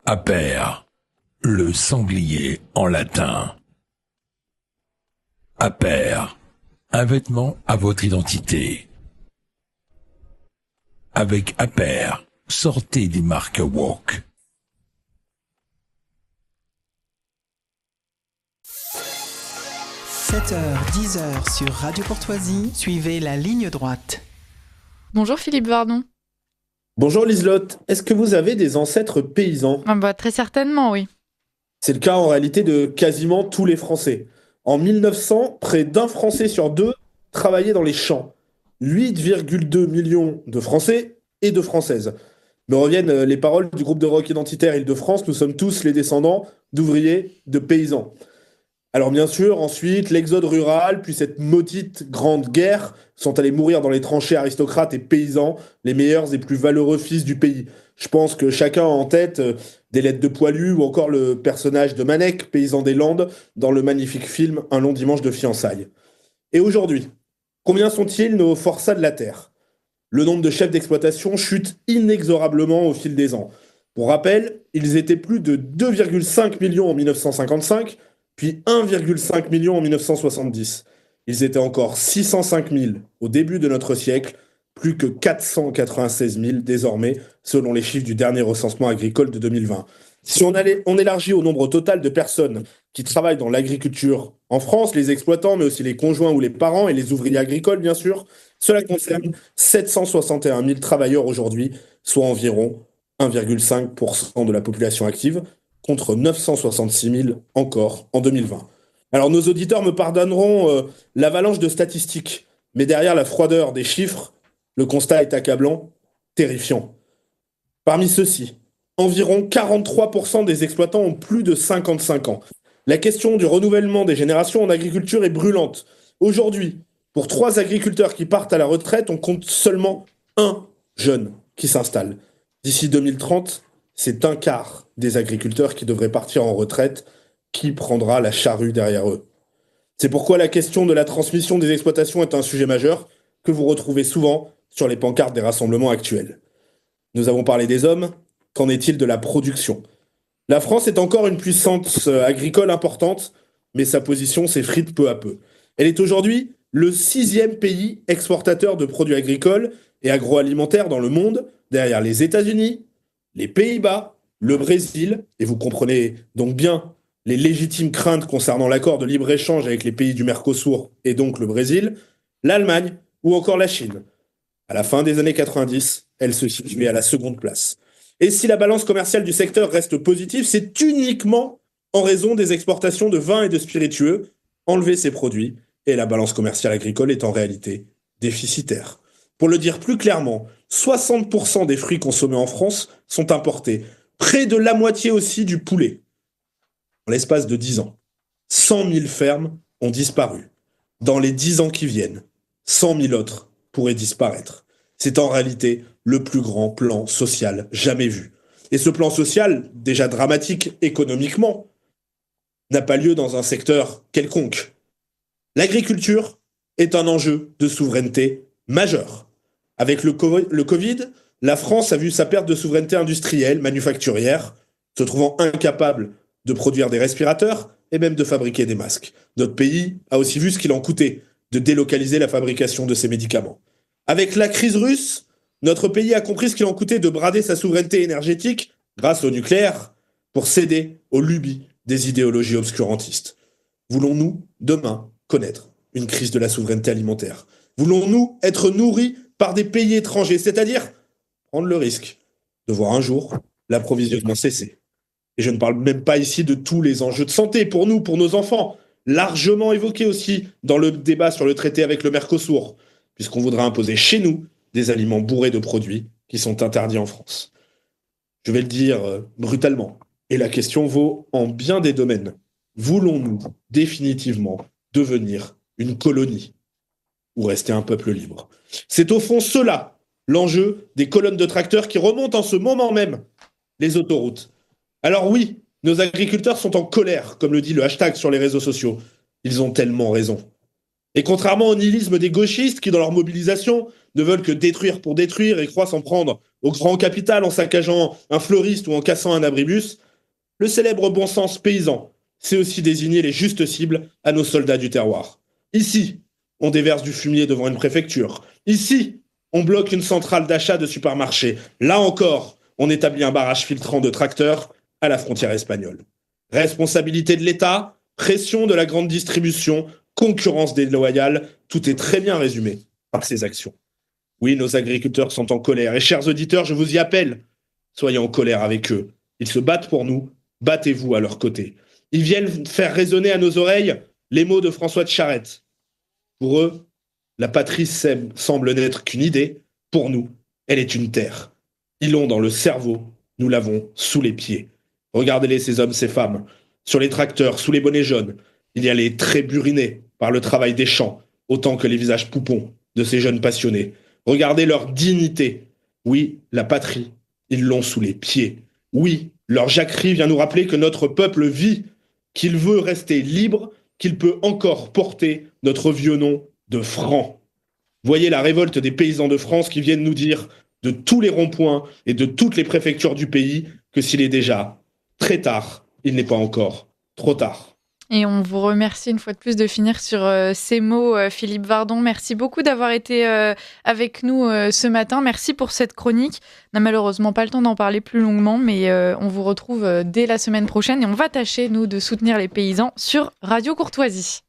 Aper, le sanglier en latin. Aper, un vêtement à votre identité. Avec Aper, sortez des marques woke. « 7h, 10h sur Radio Courtoisie, suivez la ligne droite. » Bonjour Philippe Vardon. Bonjour Liselotte, est-ce que vous avez des ancêtres paysans ? Très certainement, oui. C'est le cas en réalité de quasiment tous les Français. En 1900, près d'un Français sur deux travaillait dans les champs. 8,2 millions de Français et de Françaises. Me reviennent les paroles du groupe de rock identitaire Île-de-France, nous sommes tous les descendants d'ouvriers, de paysans. Alors bien sûr, ensuite, l'exode rural, puis cette maudite grande guerre, sont allés mourir dans les tranchées aristocrates et paysans, les meilleurs et plus valeureux fils du pays. Je pense que chacun a en tête des lettres de Poilu ou encore le personnage de Manek, paysan des Landes, dans le magnifique film Un long dimanche de fiançailles. Et aujourd'hui, combien sont-ils nos forçats de la terre ? Le nombre de chefs d'exploitation chute inexorablement au fil des ans. Pour rappel, ils étaient plus de 2,5 millions en 1955, puis 1,5 million en 1970. Ils étaient encore 605 000 au début de notre siècle, plus que 496 000 désormais, selon les chiffres du dernier recensement agricole de 2020. Si on élargit au nombre total de personnes qui travaillent dans l'agriculture en France, les exploitants, mais aussi les conjoints ou les parents et les ouvriers agricoles, bien sûr, cela concerne 761 000 travailleurs aujourd'hui, soit environ 1,5% de la population active, contre 966 000 encore en 2020. Alors nos auditeurs me pardonneront l'avalanche de statistiques, mais derrière la froideur des chiffres, le constat est accablant, terrifiant. Parmi ceux-ci, environ 43% des exploitants ont plus de 55 ans. La question du renouvellement des générations en agriculture est brûlante. Aujourd'hui, pour 3 agriculteurs qui partent à la retraite, on compte seulement un jeune qui s'installe. D'ici 2030, c'est un quart des agriculteurs qui devraient partir en retraite. Qui prendra la charrue derrière eux ? C'est pourquoi la question de la transmission des exploitations est un sujet majeur que vous retrouvez souvent sur les pancartes des rassemblements actuels. Nous avons parlé des hommes, qu'en est-il de la production ? La France est encore une puissance agricole importante, mais sa position s'effrite peu à peu. Elle est aujourd'hui le 6e pays exportateur de produits agricoles et agroalimentaires dans le monde, derrière les États-Unis, les Pays-Bas, le Brésil, et vous comprenez donc bien les légitimes craintes concernant l'accord de libre-échange avec les pays du Mercosur et donc le Brésil, l'Allemagne ou encore la Chine. À la fin des années 90, elle se situait à la seconde place. Et si la balance commerciale du secteur reste positive, c'est uniquement en raison des exportations de vins et de spiritueux. Enlever ces produits et la balance commerciale agricole est en réalité déficitaire. Pour le dire plus clairement, 60% des fruits consommés en France sont importés. Près de la moitié aussi du poulet. En l'espace de 10 ans, 100 000 fermes ont disparu. Dans les 10 ans qui viennent, 100 000 autres pourraient disparaître. C'est en réalité le plus grand plan social jamais vu. Et ce plan social, déjà dramatique économiquement, n'a pas lieu dans un secteur quelconque. L'agriculture est un enjeu de souveraineté majeur. Avec le Covid, la France a vu sa perte de souveraineté industrielle, manufacturière, se trouvant incapable de produire des respirateurs et même de fabriquer des masques. Notre pays a aussi vu ce qu'il en coûtait de délocaliser la fabrication de ces médicaments. Avec la crise russe, notre pays a compris ce qu'il en coûtait de brader sa souveraineté énergétique grâce au nucléaire pour céder aux lubies des idéologies obscurantistes. Voulons-nous, demain, connaître une crise de la souveraineté alimentaire ? Voulons-nous être nourris par des pays étrangers, c'est-à-dire prendre le risque de voir un jour l'approvisionnement cesser ? Et je ne parle même pas ici de tous les enjeux de santé pour nous, pour nos enfants, largement évoqués aussi dans le débat sur le traité avec le Mercosur, puisqu'on voudra imposer chez nous des aliments bourrés de produits qui sont interdits en France. Je vais le dire brutalement, et la question vaut en bien des domaines. Voulons-nous définitivement devenir une colonie ou rester un peuple libre ? C'est au fond cela, l'enjeu des colonnes de tracteurs qui remontent en ce moment même les autoroutes. Alors oui, nos agriculteurs sont en colère, comme le dit le hashtag sur les réseaux sociaux. Ils ont tellement raison. Et contrairement au nihilisme des gauchistes qui, dans leur mobilisation, ne veulent que détruire pour détruire et croient s'en prendre au grand capital en saccageant un fleuriste ou en cassant un abribus, le célèbre bon sens paysan sait aussi désigner les justes cibles à nos soldats du terroir. Ici, on déverse du fumier devant une préfecture. Ici, on bloque une centrale d'achat de supermarché. Là encore, on établit un barrage filtrant de tracteurs à la frontière espagnole. Responsabilité de l'État, pression de la grande distribution, concurrence déloyale, tout est très bien résumé par ces actions. Oui, nos agriculteurs sont en colère. Et chers auditeurs, je vous y appelle. Soyez en colère avec eux. Ils se battent pour nous. Battez-vous à leur côté. Ils viennent faire résonner à nos oreilles les mots de François de Charette. Pour eux, la patrie semble n'être qu'une idée. Pour nous, elle est une terre. Ils l'ont dans le cerveau. Nous l'avons sous les pieds. Regardez-les, ces hommes, ces femmes. Sur les tracteurs, sous les bonnets jaunes, il y a les traits burinés par le travail des champs, autant que les visages poupons de ces jeunes passionnés. Regardez leur dignité. Oui, la patrie, ils l'ont sous les pieds. Oui, leur jacquerie vient nous rappeler que notre peuple vit, qu'il veut rester libre, qu'il peut encore porter notre vieux nom de franc. Voyez la révolte des paysans de France qui viennent nous dire de tous les ronds-points et de toutes les préfectures du pays que s'il est déjà très tard, il n'est pas encore trop tard. Et on vous remercie une fois de plus de finir sur ces mots, Philippe Vardon. Merci beaucoup d'avoir été avec nous ce matin. Merci pour cette chronique. On n'a malheureusement pas le temps d'en parler plus longuement, mais on vous retrouve dès la semaine prochaine et on va tâcher, nous, de soutenir les paysans sur Radio Courtoisie.